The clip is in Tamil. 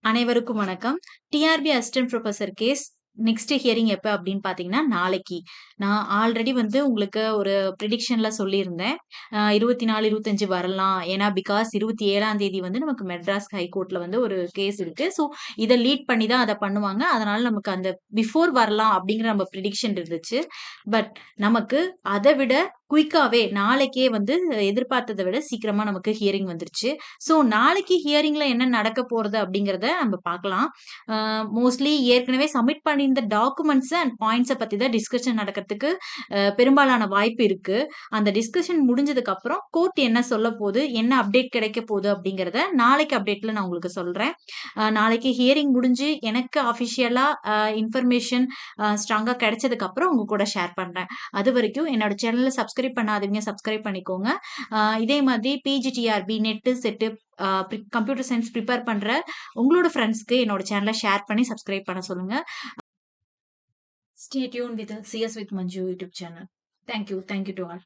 அனைவருக்கும் வணக்கம். TRB assistant professor case next hearing எப்ப அப்படின்னு பார்த்தீங்கன்னா, நாளைக்கு. நான் ஆல்ரெடி உங்களுக்கு ஒரு ப்ரிடிக்ஷன்ல சொல்லியிருந்தேன். 24, 25 வரலாம். ஏன்னா, பிகாஸ் 27ஆம் தேதி நமக்கு மெட்ராஸ் ஹைகோர்ட்ல ஒரு கேஸ் இருக்கு. ஸோ, இத லீட் பண்ணி தான் அத பண்ணுவாங்க. அதனால நமக்கு அந்த பிஃபோர் வரலாம் அப்படிங்கிற நம்ம ப்ரிடிக்ஷன் இருந்துச்சு. பட் நமக்கு அத விட குயிக்காவே நாளைக்கே எதிர்பார்த்தத விட சீக்கிரமா நமக்கு ஹியரிங் வந்துருச்சு. ஸோ, நாளைக்கு ஹியரிங்ல என்ன நடக்க போறது அப்படிங்கிறத நம்ம பார்க்கலாம். மோஸ்ட்லி ஏற்கனவே சப்மிட் பண்ணியிருந்த டாக்குமெண்ட்ஸ் அண்ட் பாயிண்ட்ஸ பத்தி தான் டிஸ்கஷன் நடக்கிறதுக்கு பெரும்பாலான வாய்ப்பு இருக்கு. அந்த டிஸ்கஷன் முடிஞ்சதுக்கு அப்புறம் கோர்ட் என்ன சொல்லப்போது, என்ன அப்டேட் கிடைக்க போகுது அப்படிங்கிறத நாளைக்கு அப்டேட்ல நான் உங்களுக்கு சொல்றேன். நாளைக்கு ஹியரிங் முடிஞ்சு எனக்கு அஃபிஷியலா இன்ஃபர்மேஷன் ஸ்ட்ராங்கா கிடைச்சதுக்கு அப்புறம் உங்க கூட ஷேர் பண்றேன். அதுவரைக்கும் என்னோட சேனல சப்ஸ்கிரைப் பண்ணாதவங்க சப்ஸ்கிரைப் பண்ணிக்கோங்க. இதே மாதிரி PGTRB, NET, SET computer science prepare பண்ற உங்களோட ஃப்ரெண்ட்ஸ்க்கு என்னோட சேனல ஷேர் பண்ணி சப்ஸ்கிரைப் பண்ண சொல்லுங்க. Stay tune with CS with Manju YouTube channel. Thank you. Thank you to all.